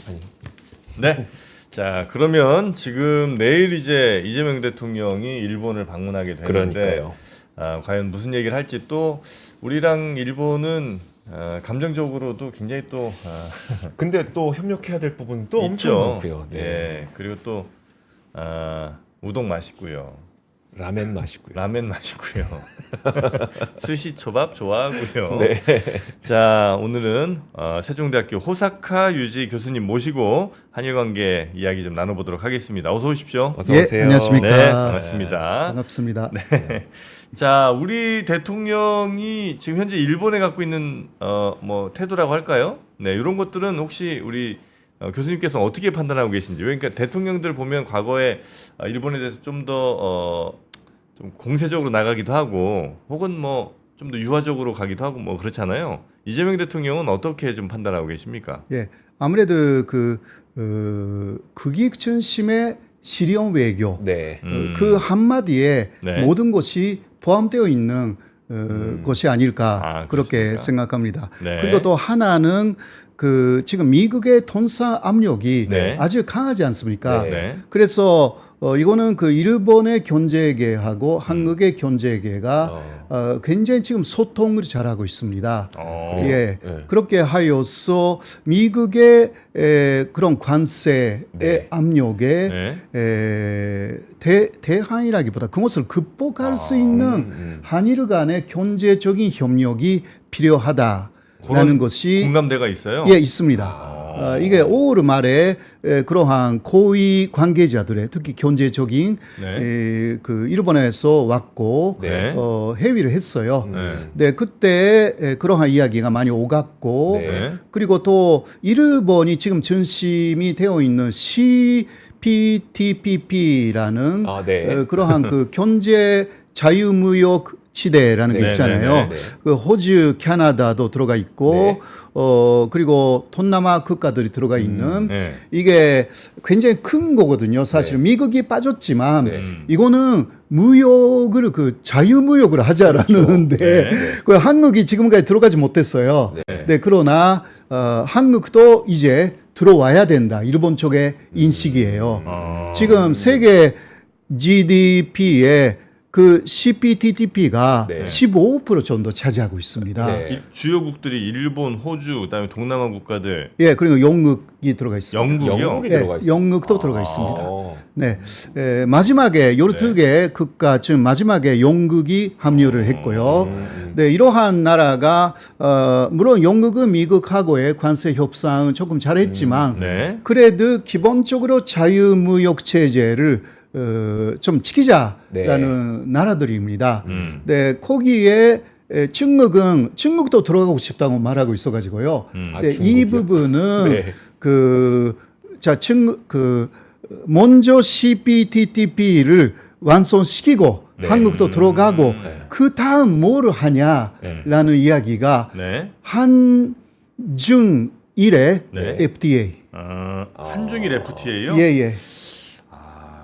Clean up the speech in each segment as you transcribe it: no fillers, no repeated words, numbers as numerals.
아니. 네. 자, 그러면 지금 내일 이제 이재명 대통령이 일본을 방문하게 되는데 그러니까요. 과연 무슨 얘기를 할지 또 우리랑 일본은 감정적으로도 굉장히 또 근데 또 협력해야 될 부분 또 엄청 있죠. 많고요. 네. 예, 그리고 또 우동 맛있고요. 라멘 맛있고요. 라멘 맛있고요. 스시초밥 좋아하고요. 네. 자, 오늘은 세종대학교 호사카 유지 교수님 모시고 한일 관계 이야기 좀 나눠보도록 하겠습니다. 어서 오십시오. 어서 예, 오세요. 안녕하십니까. 네, 반갑습니다. 반갑습니다. 네. 자, 우리 대통령이 지금 현재 일본에 갖고 있는 뭐 태도라고 할까요? 네, 이런 것들은 혹시 우리 교수님께서 어떻게 판단하고 계신지. 그러니까 대통령들 보면 과거에 일본에 대해서 좀 더 좀 공세적으로 나가기도 하고, 혹은 뭐 좀 더 유화적으로 가기도 하고 뭐 그렇잖아요. 이재명 대통령은 어떻게 좀 판단하고 계십니까? 예, 아무래도 국익 중심의 실용 외교 네. 그 한마디에 네. 모든 것이 포함되어 있는 것이 아닐까 아, 그렇게 그렇습니까? 생각합니다. 네. 그리고 또 하나는 지금 미국의 통사 압력이 네. 아주 강하지 않습니까? 네. 네. 그래서 이거는 일본의 경제계하고 한국의 경제계가 굉장히 지금 소통을 잘하고 있습니다. 예, 네. 그렇게 하여서 미국의 그런 관세의 네. 압력에 대항이라기보다 그것을 극복할 수 있는 한일 간의 경제적인 협력이 필요하다라는 것이 공감대가 있어요. 예, 있습니다. 이게 5월 말에 그러한 고위 관계자들의 특히 경제적인 네. 일본에서 왔고 네. 회의를 했어요. 네. 네, 그때 그러한 이야기가 많이 오갔고 네. 그리고 또 일본이 지금 중심이 되어 있는 CPTPP라는 네. 그러한 경제 자유무역 지대라는 게 네, 있잖아요. 네, 네, 네. 호주, 캐나다도 들어가 있고, 네. 그리고 동남아 국가들이 들어가 있는 네. 이게 굉장히 큰 거거든요. 사실 미국이 빠졌지만 네. 이거는 무역을 자유무역을 하자라는데 네. 한국이 지금까지 들어가지 못했어요. 네. 네, 그러나 한국도 이제 들어와야 된다. 일본 쪽의 인식이에요. 지금 세계 GDP의 CPTPP가 네. 15% 정도 차지하고 있습니다. 네. 이 주요국들이 일본, 호주, 그다음에 동남아 국가들, 예, 그리고 영국이 들어가 있습니다. 영국이요. 영국이 예, 들어가 있어요. 영국도 들어가 있습니다. 어. 네, 마지막에 요르 두 개 국가 중 마지막에 영국이 합류를 했고요. 네, 이러한 나라가 물론 영국은 미국하고의 관세 협상을 조금 잘했지만 네. 그래도 기본적으로 자유무역 체제를 좀 지키자라는 나라들입니다. 네, 거기에 중국도 들어가고 싶다고 말하고 있어가지고요. 네, 이 부분은 네. 먼저 CPTPP를 완성시키고 네. 한국도 들어가고 그 다음 뭐를 하냐라는 이야기가 네. 한중일의 네. FTA. 한중일 FTA요? 예.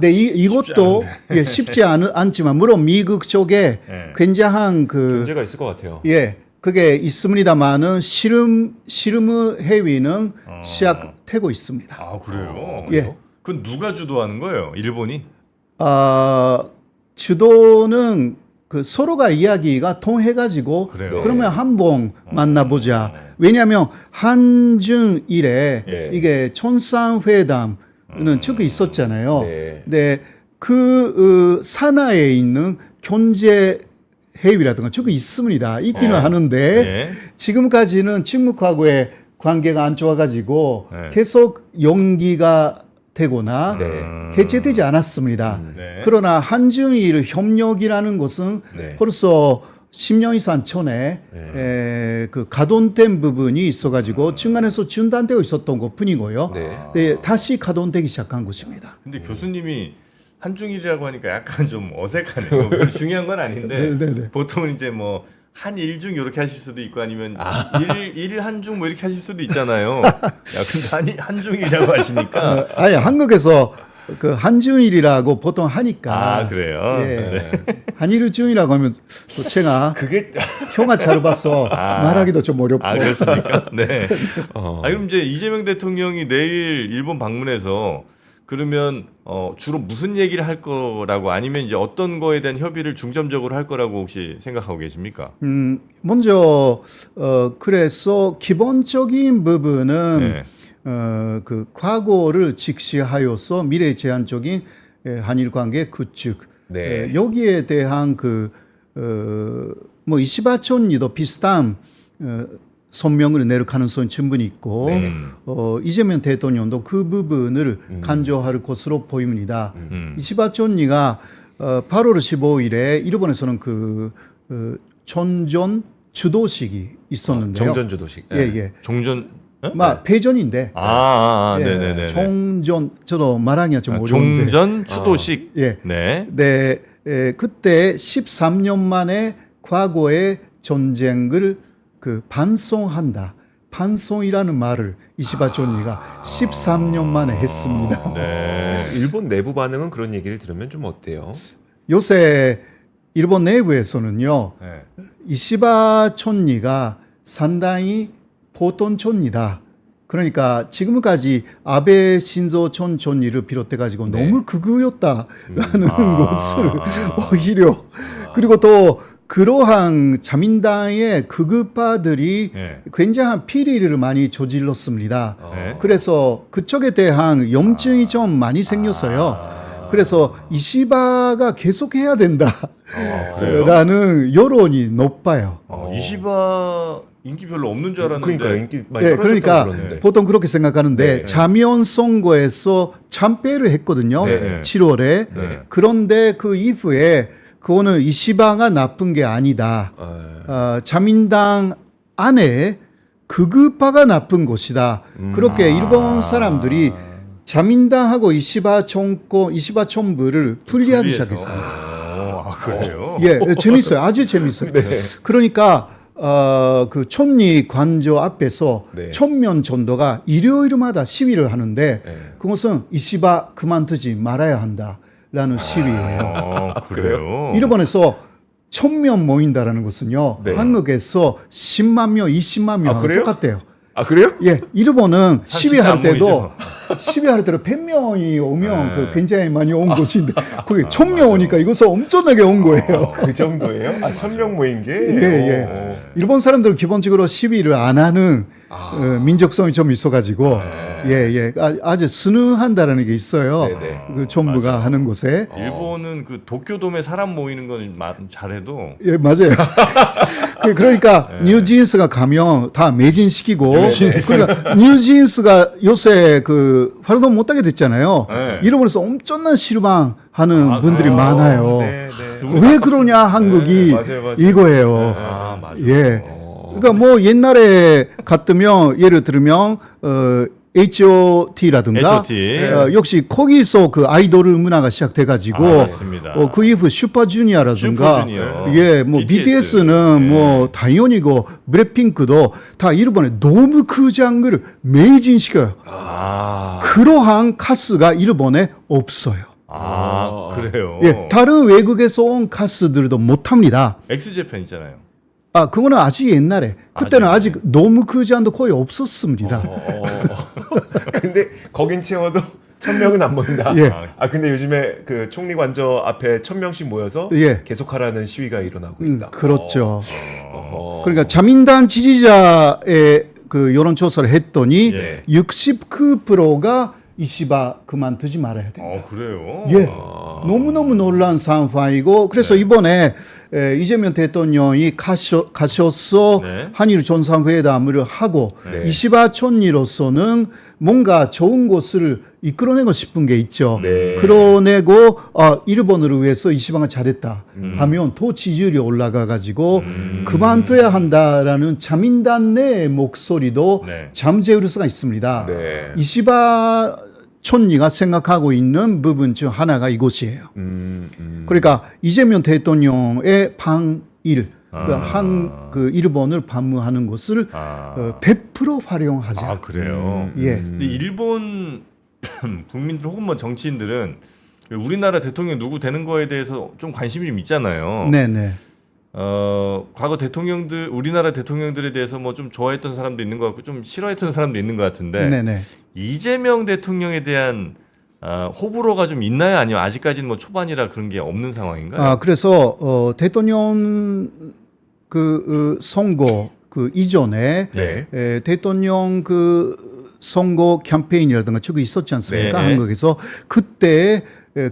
네, 이것도 쉽지 않지만 물론 미국 쪽에 네. 굉장한 문제가 있을 것 같아요. 그게 있습니다만은 실무 회의는 시작되고 있습니다. 아, 그래요? 예. 그건 누가 주도하는 거예요? 일본이? 주도는 서로가 이야기가 통해가지고 그래요? 그러면 한번 만나보자. 왜냐하면 한중일에 예. 이게 천상회담 는 쭉 있었잖아요. 네. 네, 산하에 있는 경제 회의라든가 쭉 있습니다. 있기는 하는데 네. 지금까지는 중국하고의 관계가 안 좋아가지고 네. 계속 연기가 되거나 네. 개최되지 않았습니다. 네. 그러나 한중일 협력이라는 것은 네. 벌써 10년 이상 전에 가동된 부분이 있어가지고 중간에서 중단되어 있었던 것 뿐이고요. 네. 네, 다시 가동되기 시작한 것입니다. 근데 교수님이 한중일이라고 하니까 약간 좀 어색하네요. 별로 중요한 건 아닌데 네. 보통은 이제 뭐 한일중 이렇게 하실 수도 있고 아니면 일한중 뭐 이렇게 하실 수도 있잖아요. 야, 근데 한중일이라고 하시니까 아니 한국에서 그 한중일이라고 보통 하니까. 아, 그래요? 예. 한일 중이라고 하면 또 제가 그게 형아 잘 봤어 말하기도 좀 어렵고. 아, 그렇습니까? 네. 어. 아, 그럼 이제 이재명 대통령이 내일 일본 방문해서 그러면 주로 무슨 얘기를 할 거라고 아니면 이제 어떤 거에 대한 협의를 중점적으로 할 거라고 혹시 생각하고 계십니까? 먼저 그래서 기본적인 부분은 네. 그 과거를 직시하여서 미래 제한적인 한일 관계 구축 네. 여기에 대한 뭐 이시바촌리도 비슷한 선명을 낼 가능성이 충분히 있고 이재명 대통령도 그 부분을 간주할 것으로 보입니다. 이시바촌리가 8월 15일에 일본에서는 전전 주도식이 있었는데요. 정전주도식. 예. 종전 패전인데. 예, 네네네. 종전 저도 말하기가 좀 어려운데. 종전 추도식. 예. 네. 네, 그때 13년 만에 과거의 전쟁을 반송한다. 반송이라는 말을 이시바 존리가 13년 만에 했습니다. 네. 일본 내부 반응은 그런 얘기를 들으면 좀 어때요? 요새 일본 내부에서는요, 네. 이시바 촌리가 상당히 보통 촌리다. 그러니까 지금까지 아베 신조 촌리를 비롯해 가지고 네. 너무 극우였다라는 것을 오히려 그리고 또 그러한 자민당의 극우파들이 네. 굉장한 피리를 많이 저질렀습니다. 네. 그래서 그쪽에 대한 염증이 좀 많이 생겼어요. 그래서 이시바가 계속해야 그래요? 된다라는 여론이 높아요. 이시바 인기 별로 없는 줄 알았는데. 그러니까 인기 많이 네, 떨어졌다고 그러니까 그러는데. 보통 그렇게 생각하는데 네. 자면 선거에서 참패를 했거든요. 네. 7월에. 네. 그런데 그 이후에 그거는 이시바가 나쁜 게 아니다. 자민당 안에 극우파가 나쁜 것이다. 그렇게 일본 사람들이 자민당하고 이시바 총부를 분리하기 분리해서. 시작했습니다. 그래요? 예, 재밌어요. 아주 재밌어요. 그러니까 그 촌리 관저 앞에서 네. 천면 전도가 일요일마다 시위를 하는데 네. 그것은 이시바 그만두지 말아야 한다라는 시위예요. 그래요? 일본에서 1000명 모인다라는 것은요. 네. 한국에서 10만 명, 20만 명하고 그래요? 똑같대요. 아 그래요? 예, 일본은 시위할 안 때도 100명이 오면 네. 굉장히 많이 온 곳인데 거기 1000명 오니까 이것은 엄청나게 온 거예요. 그 정도예요? 1000명 모인 게? 예. 일본 사람들은 기본적으로 시위를 안 하는 민족성이 좀 있어가지고 아주 순응한다라는 게 있어요. 네네. 그 정부가 하는 곳에. 일본은 그 도쿄돔에 사람 모이는 건 잘해도 예, 맞아요. 그러니까 뉴진스가 가면 다 매진시키고 그러니까 뉴진스가 요새 활동 못하게 됐잖아요. 네. 일본에서 엄청난 실망하는 분들이 많아요. 네. 왜 그러냐 한국이 맞아요. 이거예요. 맞아. 예. 그러니까 뭐 옛날에 같으면 예를 들면 H.O.T.라든가 H.O.T. 역시 거기서 그 아이돌 문화가 시작돼가지고 맞습니다. 그 이후 슈퍼주니어라든가 슈퍼주니어. 예, 뭐 BTS는 뭐 당연히고 블랙핑크도 다 일본에 너무 그 장르를 매진시켜요. 그러한 카스가 일본에 없어요. 그래요? 예, 다른 외국에서 온 카스들도 못합니다. 엑스제팬 있잖아요. 그거는 아주 옛날에. 그때는 아직 너무 그 잔도 거의 없었습니다. 근데 거긴 채워도 1000명은 안 모인다. 예. 근데 요즘에 그 총리 관저 앞에 1000명씩 모여서 예. 계속하라는 시위가 일어나고 있다. 그렇죠. 어허. 그러니까 자민당 지지자의 그 여론조사를 했더니 예. 69%가 이시바 그만두지 말아야 된다. 그래요? 예. 너무너무 놀라운 상황이고 그래서 이번에 이재명 대통령이 가셔서 네. 한일 정상회담을 하고 네. 이시바 촌리로서는 뭔가 좋은 곳을 이끌어내고 싶은 게 있죠. 네. 그러내고 일본을 위해서 이시바가 잘했다 하면 더 지지율이 올라가 가지고 그만둬야 한다라는 자민당 내 목소리도 네. 잠재울 수가 있습니다. 네. 이시바 촌리가 생각하고 있는 부분 중 하나가 이것이에요. 그러니까 이재명 대통령의 방일, 그 일본을 방문하는 것을 100% 활용하자. 그래요? 예. 근데 일본 국민들 혹은 뭐 정치인들은 우리나라 대통령 누구 되는 거에 대해서 좀 관심이 좀 있잖아요. 네네. 과거 대통령들 우리나라 대통령들에 대해서 뭐 좀 좋아했던 사람도 있는 것 같고 좀 싫어했던 사람도 있는 것 같은데 네네. 이재명 대통령에 대한 호불호가 좀 있나요? 아니면 아직까지는 뭐 초반이라 그런 게 없는 상황인가요? 그래서 대통령 선거 그 이전에 네. 대통령 선거 캠페인이라든가 저거 있었지 않습니까? 네. 한국에서 그때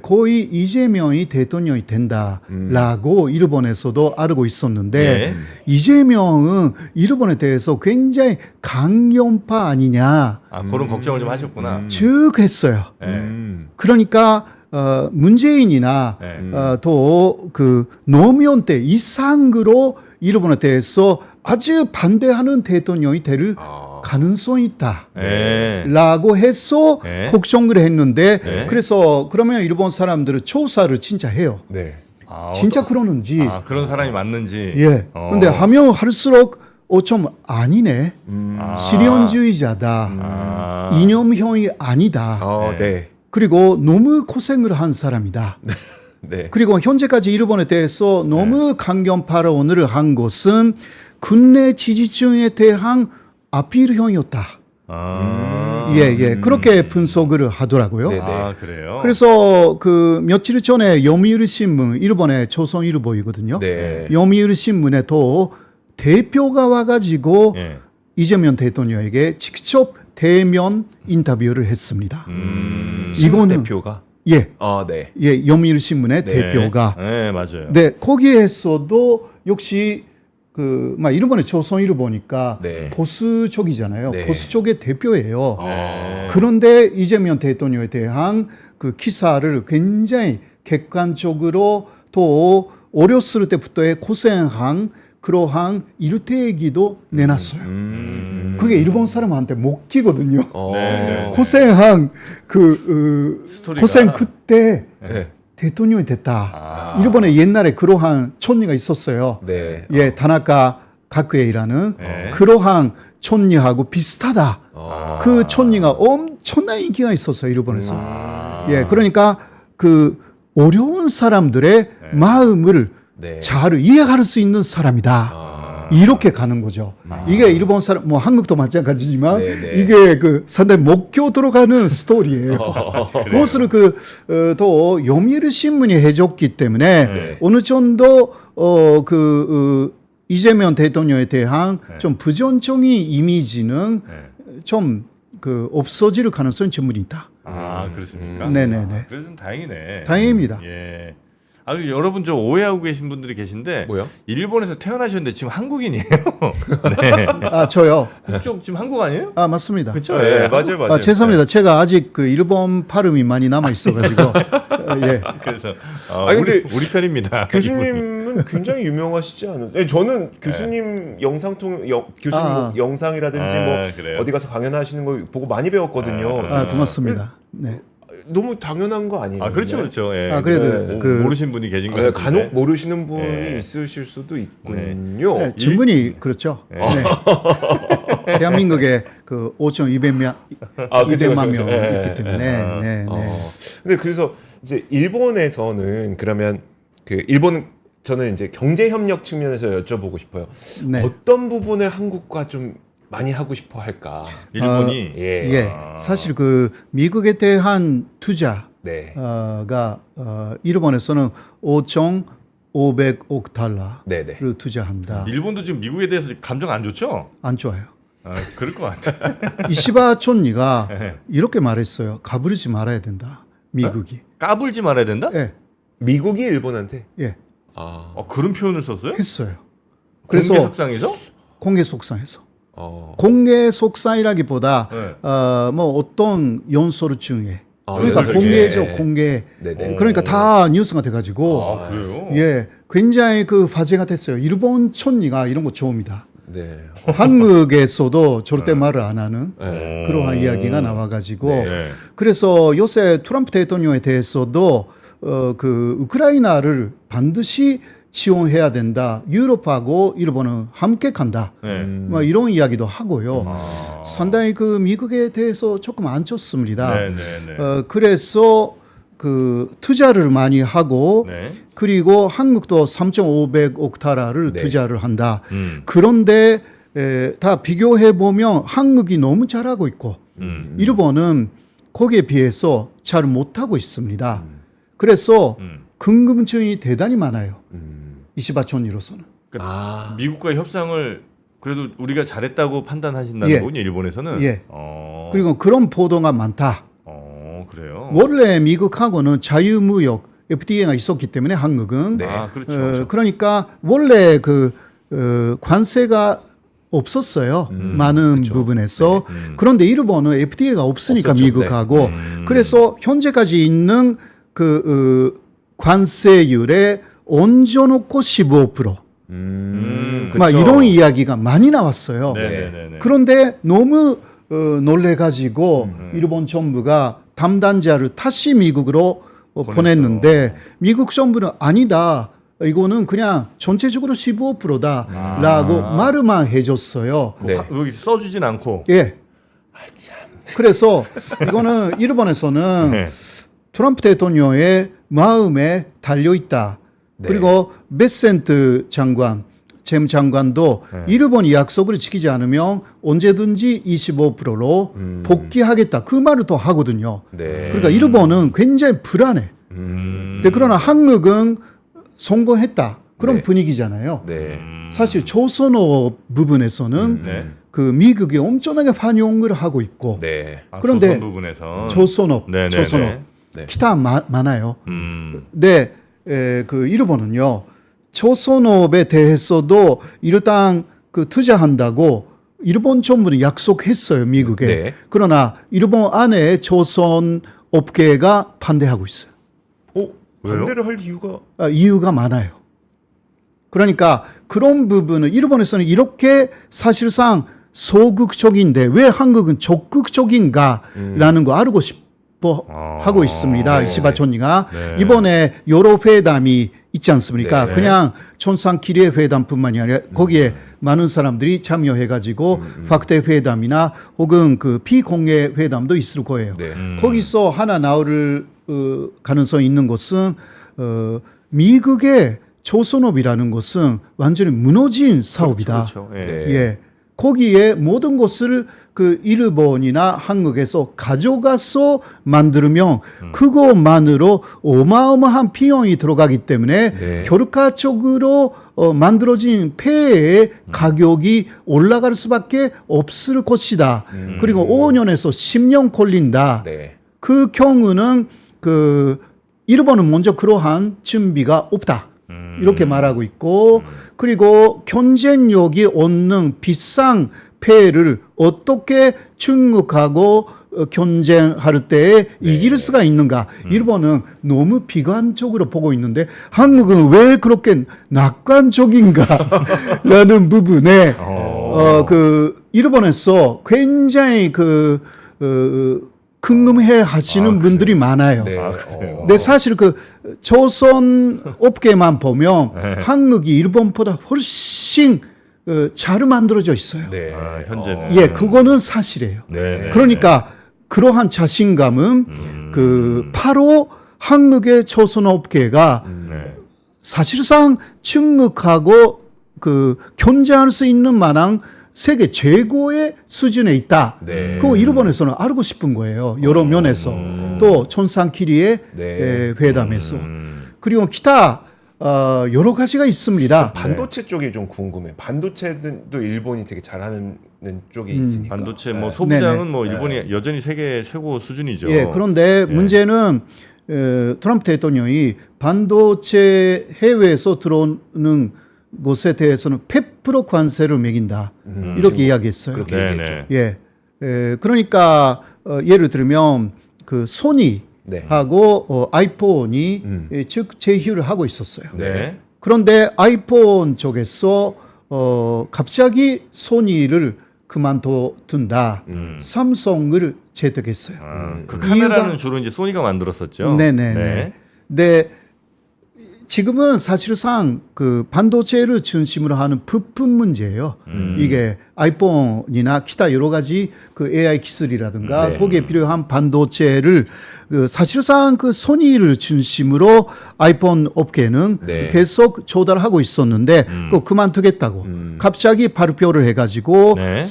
거의 이재명이 대통령이 된다라고 일본에서도 알고 있었는데 네. 이재명은 일본에 대해서 굉장히 강경파 아니냐 그런 걱정을 좀 하셨구나. 쭉 했어요. 네. 그러니까 문재인이나 네. 또 노무현 때 이상으로 일본에 대해서 아주 반대하는 대통령이 될 가능성이 있다. 네. 라고 해서 네. 걱정을 했는데 네. 그래서 그러면 일본 사람들은 조사를 진짜 해요. 네. 진짜 그러는지. 그런 사람이 맞는지. 예. 근데 하면 할수록 좀 아니네. 실ion주의자다. 이념형이 아니다. 네. 그리고 너무 고생을 한 사람이다. 네. 그리고 현재까지 일본에 대해서 너무 강경파론을 한 것은 국내 지지층에 대한 아피일형이었다. 예. 그렇게 분석을 하더라고요. 네. 그래요? 그래서 며칠 전에 요미우리 신문, 일본의 조선일보이거든요. 네. 요미우리 신문에 또 대표가 와가지고 예. 이재명 대통령에게 직접 대면 인터뷰를 했습니다. 이건 대표가. 예, 네. 예, 요미우리 신문의 네. 대표가. 네, 맞아요. 네, 거기에서도 역시 일본의 조선일보 보니까 네. 보수 쪽이잖아요. 네. 보수 쪽의 대표예요. 그런데 이재명 대통령에 대한 기사를 굉장히 객관적으로 또 어렸을 때부터의 고생한 그러한 일대기도 내놨어요. 그게 일본 사람한테 먹히거든요. 네. 고생한 스토리가. 고생 그때 네. 대통령이 됐다. 일본에 옛날에 그러한 촌리가 있었어요. 네. 예, 다나카 가쿠에이라는 네. 그러한 촌리하고 비슷하다. 그 촌리가 엄청난 인기가 있었어요, 일본에서. 예, 그러니까 어려운 사람들의 마음을 네. 잘 이해할 수 있는 사람이다. 이렇게 가는 거죠. 이게 일본 사람, 한국도 마찬가지지만 네네. 이게 상당히 목표 들어가는 스토리예요. 그것을 또 요미우리 신문이 해줬기 때문에 네. 어느 정도 이재명 대통령에 대한 좀 부정적인 이미지는 좀 없어질 가능성이 충분히 있다. 그렇습니까? 네네네. 그래도 좀 다행이네. 다행입니다. 예. 그리고 여러분 좀 오해하고 계신 분들이 계신데 뭐요? 일본에서 태어나셨는데 지금 한국인이에요. 네. 저요. 국적 지금 한국 아니에요? 맞습니다. 그렇죠. 네, 맞아요. 죄송합니다. 제가 아직 일본 발음이 많이 남아 있어가지고. 예. 그래서 근데 우리 편입니다. 이분이. 교수님은 굉장히 유명하시지 않은? 네, 저는 교수님 교수님 영상이라든지 그래요? 어디 가서 강연하시는 거 보고 많이 배웠거든요. 고맙습니다. 네. 너무 당연한 거 아니에요? 그렇죠. 예. 그래도 모르신 분이 계신 거 같은데. 간혹 모르시는 분이 네. 있으실 수도 있군요. 네, 충분히 그렇죠. 네. 대한민국에 5,200만 그쵸. 명 네. 있기 때문에. 네. 근데 그래서 이제 일본에서는 그러면 일본은 저는 이제 경제 협력 측면에서 여쭤보고 싶어요. 네. 어떤 부분을 한국과 좀 많이 하고 싶어 할까? 일본이 예. 사실 미국에 대한 투자가 네. 일본에서는 5,500억 달러를 네네. 투자한다. 일본도 지금 미국에 대해서 감정 안 좋죠? 안 좋아요. 그럴 것 같아. 이시바 촌리가 네. 이렇게 말했어요. 가부르지 말아야 된다. 미국이. 까불지 말아야 된다? 예. 미국이 일본한테 예. 그런 표현을 썼어요? 했어요. 그래서 그래서 속상해서? 공개 속상해서. 어. 공개 속상이라기보다 네. 어떤 연설 중에 그러니까 연설 공개죠. 중에. 공개. 네네. 그러니까 다 뉴스가 돼가지고 그래요? 예 굉장히 화제가 됐어요. 일본 촌리가 이런 거 좋습니다. 네. 한국에서도 절대 말을 안 하는 네. 그러한 이야기가 나와가지고 네. 그래서 요새 트럼프 대통령에 대해서도 우크라이나를 반드시 지원해야 된다. 유럽하고 일본은 함께 간다. 네. 뭐 이런 이야기도 하고요. 아. 상당히 그 미국에 대해서 조금 안 좋습니다. 네, 네, 네. 그래서 그 투자를 많이 하고 네. 그리고 한국도 3,500억 달러를 네. 투자를 한다. 음. 그런데 다 비교해 보면 한국이 너무 잘하고 있고 일본은 거기에 비해서 잘 못하고 있습니다. 그래서 궁금증이 대단히 많아요. 이시바촌으로서는. 그러니까 미국과 협상을 그래도 우리가 잘했다고 판단하신다는 예. 거군요, 일본에서는. 예. 그리고 그런 보도가 많다. 그래요. 원래 미국하고는 자유무역 FTA가 있었기 때문에 한국은 네. 아, 그렇죠. 그러니까 원래 그 관세가 없었어요. 많은 부분에서. 그런데 일본은 FTA가 없으니까 없었죠. 미국하고 그래서 현재까지 있는 그 관세율에 얹어놓고 15%. 막 그쵸. 이런 이야기가 많이 나왔어요. 네, 네, 네, 네. 그런데 너무 놀래가지고 일본 정부가 담당자를 다시 미국으로 보냈는데 미국 정부는 아니다. 이거는 그냥 전체적으로 15%다라고 말만 해줬어요. 네. 여기 써주진 않고. 예. 그래서 이거는 일본에서는 네. 트럼프 대통령의 마음에 달려 있다. 네. 그리고 베센트 장관, 재무장관도 일본이 약속을 지키지 않으면 언제든지 25%로 복귀하겠다. 그 말을 또 하거든요. 네. 그러니까 일본은 굉장히 불안해. 근데 그러나 한국은 성공했다. 그런 네. 분위기잖아요. 네. 사실 조선업 부분에서는 네. 그 미국이 엄청나게 환영을 하고 있고 네. 아, 그런데 조선 부분에서. 조선업, 네, 네, 조선업 네. 네. 기타 많아요. 음. 근데 그 일본은요 조선업에 대해서도 일단 그 투자한다고 일본 정부는 약속했어요 미국에. 네. 그러나 일본 안에 조선 업계가 반대하고 있어요. 왜요? 반대를 할 이유가 이유가 많아요. 그러니까 그런 부분은 일본에서는 이렇게 사실상 소극적인데 왜 한국은 적극적인가라는 거 알고 싶어 하고 있습니다. 네. 이시바촌이가 네. 이번에 여러 회담이 있지 않습니까? 네. 그냥 촌상키리의 회담뿐만이 아니라 거기에 많은 사람들이 참여해가지고 확대 회담이나 혹은 그 비공개 회담도 있을 거예요. 네. 거기서 하나 나올 가능성이 있는 것은 미국의 조선업이라는 것은 완전히 무너진 사업이다. 그렇죠. 예. 네. 예. 거기에 모든 것을 그 일본이나 한국에서 가져가서 만들면 그것만으로 어마어마한 비용이 들어가기 때문에 네. 결과적으로 만들어진 폐의 가격이 올라갈 수밖에 없을 것이다. 그리고 5년에서 10년 걸린다. 네. 그 경우는 그 일본은 먼저 그러한 준비가 없다. 이렇게 말하고 있고 그리고 경쟁력이 없는 비싼 폐를 어떻게 중국하고 경쟁할 때 이길 수가 있는가? 일본은 너무 비관적으로 보고 있는데 한국은 왜 그렇게 낙관적인가라는 부분에 그 일본에서 굉장히 그 궁금해 하시는 분들이 많아요. 네. 근데 사실 그 조선 업계만 보면 한국이 일본보다 훨씬 잘 만들어져 있어요. 네. 아, 현재는. 예, 그거는 사실이에요. 네. 그러니까 그러한 자신감은 그 바로 한국의 조선 업계가 네. 사실상 중국하고 그 경쟁할 수 있는 만한 세계 최고의 수준에 있다. 네. 그거 일본에서는 알고 싶은 거예요. 여러 면에서 또 촌상키리의 네. 회담에서 그리고 기타 여러 가지가 있습니다. 반도체 쪽이 좀 궁금해요. 반도체도 일본이 되게 잘하는 쪽이 있으니까. 반도체 뭐 소부장은 네네. 뭐 일본이 여전히 세계 최고 수준이죠. 예, 그런데 문제는 트럼프 대통령이 반도체 해외에서 들어오는 것에 대해서는 100% 관세를 매긴다. 이렇게 이야기했어요. 그렇게 네, 얘기했죠. 네. 예, 그러니까 예를 들면 그 소니하고 네. 아이폰이 즉 제휴를 하고 있었어요. 네. 그런데 아이폰 쪽에서 갑자기 소니를 그만둔다. 삼성을 채택했어요. 그 카메라는 이유가- 주로 이제 소니가 만들었었죠. 네네네. 네. 근데 지금은 사실상 그 반도체를 중심으로 하는 부품 문제예요. 이게 아이폰이나 기타 여러 가지 그 AI 기술이라든가 네. 거기에 필요한 반도체를 그 사실상 그 소니를 중심으로 아이폰 업계는 네. 계속 조달하고 있었는데 또 그만두겠다고 갑자기 발표를 해가지고 네.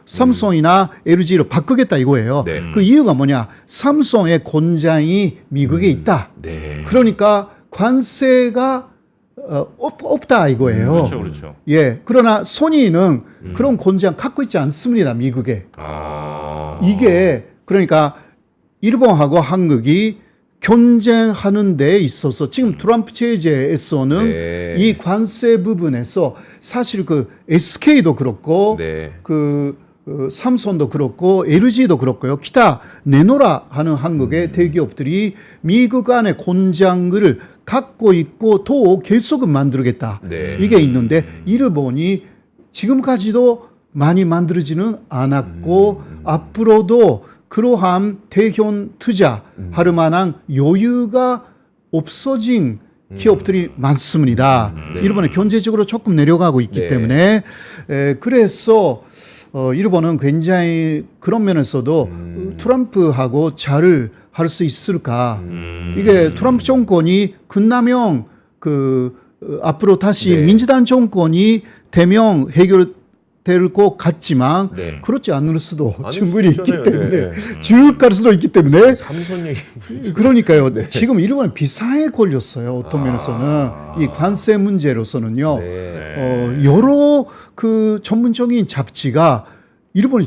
삼성이나 LG로 바꾸겠다 이거예요. 네. 그 이유가 뭐냐? 삼성의 공장이 미국에 있다. 네. 그러니까 관세가 없다 이거예요. 그렇죠, 그렇죠. 예. 그러나 소니는 그런 공장 갖고 있지 않습니다. 미국에. 이게 그러니까 일본하고 한국이 경쟁하는 데 있어서 지금 트럼프 체제에서는 네. 이 관세 부분에서 사실 그 SK도 그렇고 네. 그 삼성도 그렇고 LG도 그렇고요. 기타 내노라 하는 한국의 대기업들이 미국 안에 공장을 갖고 있고 또 계속 만들겠다. 네. 이게 있는데 일본이 지금까지도 많이 만들어지는 않았고 앞으로도 그러한 대형 투자 할 만한 여유가 없어진 기업들이 많습니다. 일본은 경제적으로 조금 내려가고 있기 네. 때문에 그래서 일본은 굉장히 그런 면에서도 트럼프하고 잘 할 수 있을까? 이게 트럼프 정권이 끝나면 앞으로 다시 네. 민주당 정권이 되면 해결될 것 같지만 네. 그렇지 않을 수도 아닐 충분히 수 있기 있잖아요. 때문에 네, 쭉 갈 수도 있기 때문에 삼성 얘기. 그러니까요. 지금 일본은 비상에 걸렸어요. 어떤 면에서는 이 관세 문제로서는요. 네. 여러 그 전문적인 잡지가 일본이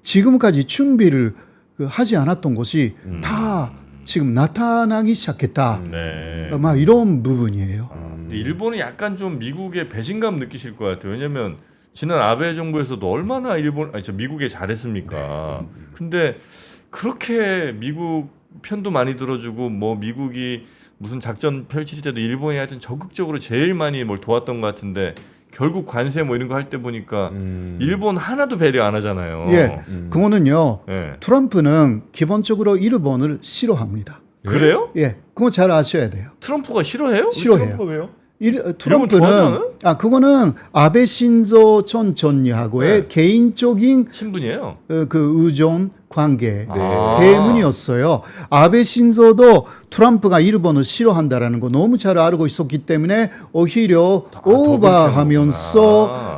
지금까지 준비를 하지 않았던 것이 다 지금 나타나기 시작했다. 네. 막 이런 부분이에요. 근데 일본은 약간 좀 미국의 배신감 느끼실 것 같아요. 왜냐하면 지난 아베 정부에서도 얼마나 미국에 잘했습니까. 근데 그렇게 미국 편도 많이 들어주고 뭐 미국이 무슨 작전 펼칠 때도 일본이 하여튼 적극적으로 제일 많이 뭘 도왔던 것 같은데 결국 관세 뭐 이런 거 할 때 보니까 일본 하나도 배려 안 하잖아요. 예, 그거는요. 예. 트럼프는 기본적으로 일본을 싫어합니다. 그래요? 예, 그거 잘 아셔야 돼요. 트럼프가 싫어해요? 싫어해요. 트럼프 왜요? 트럼프는 좋아하잖아요? 그거는 아베 신조 전 전략의 네. 개인적인 친분이에요. 그 의존 관계 아. 때문이었어요. 아베 신조도 트럼프가 일본을 싫어한다라는 거 너무 잘 알고 있었기 때문에 오히려 오버하면서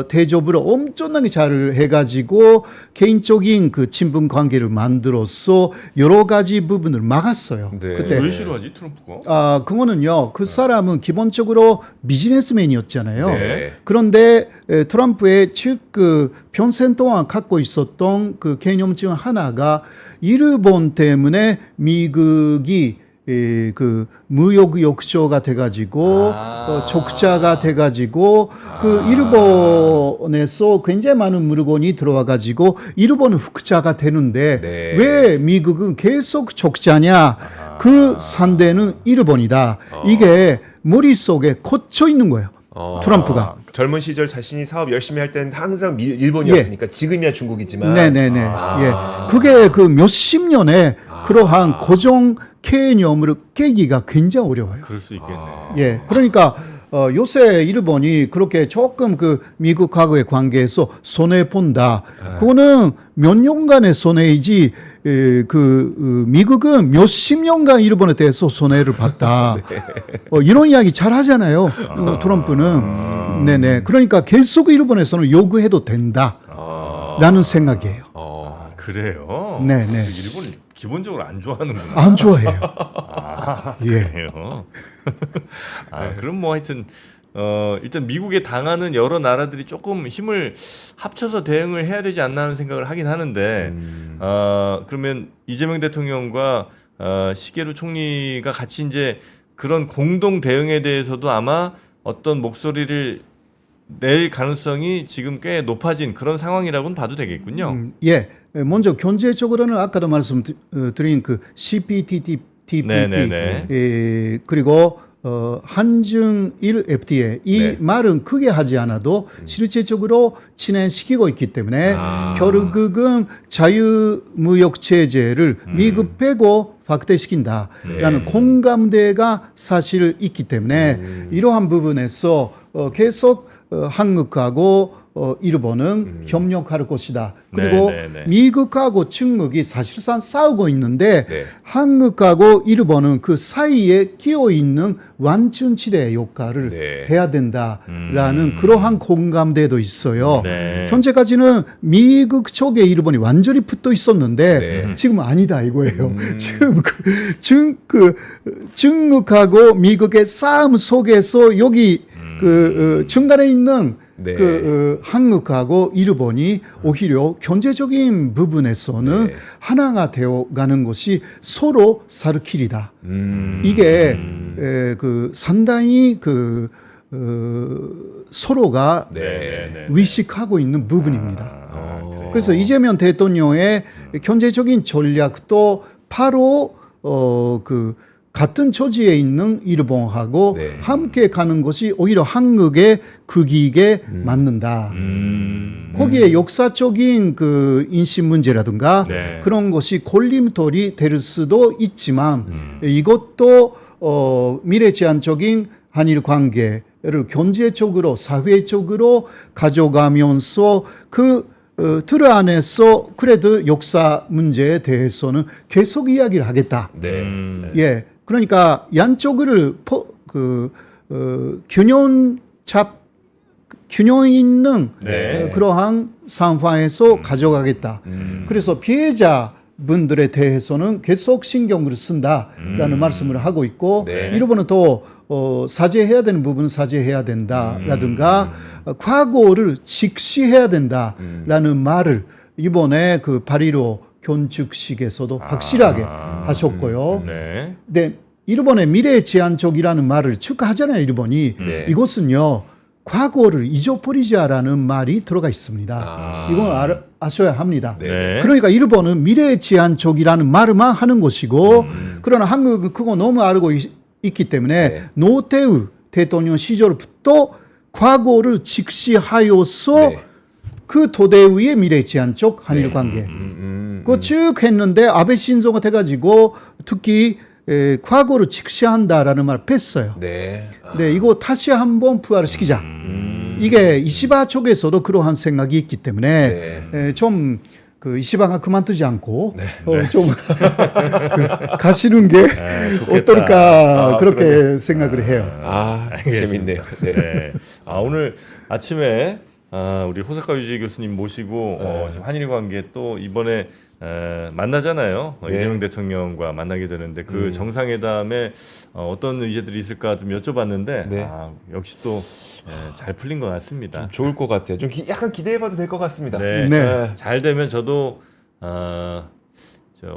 대접을 엄청나게 잘 해가지고 개인적인 그 친분 관계를 만들어서 여러 가지 부분을 막았어요. 네. 그때 왜 싫어하지 트럼프가? 그거는요. 그 사람은 기본적으로 비즈니스맨이었잖아요. 네. 그런데 트럼프의 그 평생 동안 갖고 있었던 그 개념 중 하나가 일본 때문에 미국이 그 무역 역조가 돼가지고 적자가 돼가지고 그 일본에서 굉장히 많은 물건이 들어와가지고 일본은 흑자가 되는데 네. 왜 미국은 계속 적자냐? 그 상대는 일본이다. 이게 머릿속에 꽂혀 있는 거예요. 트럼프가. 젊은 시절 자신이 사업 열심히 할 때는 항상 일본이었으니까 지금이야 중국이지만. 네네네. 예. 그게 그 몇십 년에 그러한 고정 개념으로 깨기가 굉장히 어려워요. 그럴 수 있겠네. 예. 그러니까 요새 일본이 그렇게 조금 그 미국하고의 관계에서 손해 본다. 그거는 몇 년간의 손해이지. 미국은 몇십 년간 일본에 대해서 손해를 봤다. 이런 이야기 잘 하잖아요. 트럼프는. 네네. 그러니까 계속 일본에서는 요구해도 된다. 라는 생각이에요. 그래요? 네네. 일본 기본적으로 안 좋아하는구나. 안 좋아해요. 예. 그래요. 그럼 뭐 하여튼 일단 미국에 당하는 여러 나라들이 조금 힘을 합쳐서 대응을 해야 되지 않나 하는 생각을 하긴 하는데 그러면 이재명 대통령과 시게루 총리가 같이 이제 그런 공동 대응에 대해서도 아마 어떤 목소리를 낼 가능성이 지금 꽤 높아진 그런 상황이라고는 봐도 되겠군요. 예. 먼저 경제적으로는 아까도 말씀드린 그 CPTPP 네네네. 그리고 한중일 FTA 이 네. 말은 크게 하지 않아도 실질적으로 진행시키고 있기 때문에 결국은 자유무역 체제를 미국 빼고 확대시킨다라는 공감대가 사실 있기 때문에 이러한 부분에서 계속 한국하고 일본은 협력할 것이다. 그리고 미국하고 중국이 사실상 싸우고 있는데 네. 한국하고 일본은 그 사이에 끼어 있는 완충지대 역할을 네. 해야 된다라는 그러한 공감대도 있어요. 네. 현재까지는 미국 쪽에 일본이 완전히 붙어 있었는데 네. 지금 아니다 이거예요. 지금 중국하고 미국의 싸움 속에서 여기 중간에 있는 네. 한국하고 일본이 오히려 경제적인 부분에서는 네. 하나가 되어가는 것이 서로 살 길이다. 이게 상당히 서로가 네. 의식하고 있는 부분입니다. 그래요. 그래서 이재명 대통령의 경제적인 전략도 바로 같은 처지에 있는 일본하고 네. 함께 가는 것이 오히려 한국의 국익에 맞는다. 거기에 역사적인 인식 문제라든가 네. 그런 것이 걸림돌이 될 수도 있지만 이것도 미래 지향적인 한일 관계를 경제적으로 사회적으로 가져가면서 틀 안에서 그래도 역사 문제에 대해서는 계속 이야기를 하겠다. 네. 예, 그러니까 양쪽을 균형 있는 네. 그러한 상황에서 가져가겠다. 그래서 피해자 분들에 대해서는 계속 신경을 쓴다라는 말씀을 하고 있고 네. 일본은 또 사죄해야 되는 부분은 사죄해야 된다라든가 과거를 직시해야 된다라는 말을 이번에 8.15 견축식에서도 확실하게 하셨고요. 네. 근데 일본의 미래 제한적이라는 말을 축하하잖아요, 일본이. 네. 이것은요, 과거를 잊어버리자라는 말이 들어가 있습니다. 이건 아셔야 합니다. 네. 그러니까 일본은 미래 제한적이라는 말만 하는 것이고, 그러나 한국은 그거 너무 알고 있기 때문에 네. 노태우 대통령 시절부터 과거를 직시하여서 네. 그 토대 위의 미래 제한적 한일 관계. 그거 쭉 했는데 아베 신조가 돼가지고 특히 과거를 직시한다라는 말을 뺐어요. 네. 네, 이거 다시 한번 부활시키자. 이게 이시바 쪽에서도 그러한 생각이 있기 때문에 좀 이시바가 그만두지 않고 좀 가시는 게 어떨까 그렇게 생각을 해요. 재밌네요. 네. 네. 오늘 아침에 우리 호사카 유지 교수님 모시고 지금 한일 관계 또 이번에 만나잖아요. 네. 이재명 대통령과 만나게 되는데 그 정상회담에 어떤 의제들이 있을까 좀 여쭤봤는데 네. 역시 또 잘 풀린 것 같습니다. 좋을 것 같아요. 좀 약간 기대해봐도 될 것 같습니다. 네. 네. 잘 되면 저도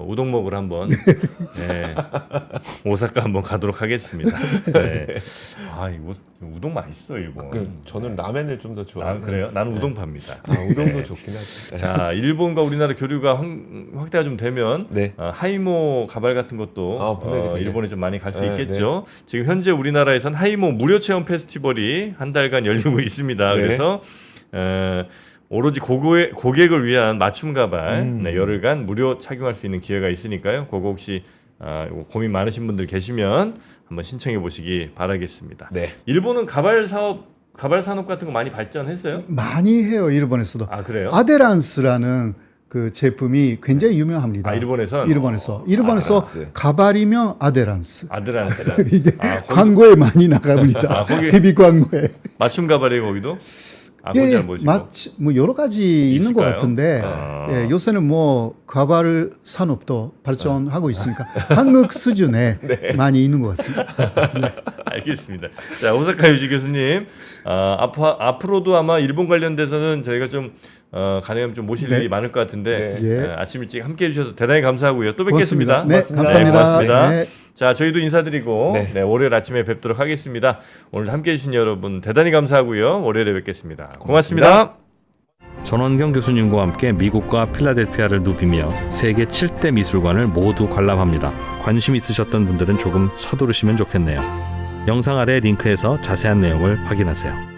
우동 먹으러 한번 오사카 한번 가도록 하겠습니다. 네. 이거 우동 맛있어 일본. 저는 라멘을 좀 더 좋아해요. 그래요? 나는 우동파입니다. 우동도 좋긴 하죠. 자, 일본과 우리나라 교류가 확대가 좀 되면 네. 하이모 가발 같은 것도 보내드리겠습니다. 일본에 좀 많이 갈 수 있겠죠. 지금 현재 우리나라에선 하이모 무료 체험 페스티벌이 한 달간 열리고 있습니다. 네. 그래서 오로지 고객을 위한 맞춤 가발 열흘간 무료 착용할 수 있는 기회가 있으니까요. 그거 혹시 고민 많으신 분들 계시면 한번 신청해 보시기 바라겠습니다. 네. 일본은 가발 산업 같은 거 많이 발전했어요? 많이 해요, 일본에서도. 그래요? 아데란스라는 그 제품이 굉장히 유명합니다. 일본에서 아데란스. 가발이면 아데란스. 아데란스. 이게 광고에 많이 나갑니다. 거기 TV 광고에. 맞춤 가발이에요 거기도? 그건 잘 모르시고. 뭐 여러 가지 있는 것 있을까요? 같은데 요새는 뭐 가발 산업도 발전하고 있으니까 한국 수준에 많이 있는 것 같습니다. 알겠습니다. 자, 오사카 유지 교수님, 앞으로도 아마 일본 관련돼서는 저희가 좀 가능하면 좀 모실 일이 많을 것 같은데 아침 일찍 함께해 주셔서 대단히 감사하고요. 또 뵙겠습니다. 네, 감사합니다. 고맙습니다. 네. 자, 저희도 인사드리고 월요일 아침에 뵙도록 하겠습니다. 오늘 함께해 주신 여러분 대단히 감사하고요. 월요일에 뵙겠습니다. 고맙습니다. 전원경 교수님과 함께 미국과 필라델피아를 누비며 세계 7대 미술관을 모두 관람합니다. 관심 있으셨던 분들은 조금 서두르시면 좋겠네요. 영상 아래 링크에서 자세한 내용을 확인하세요.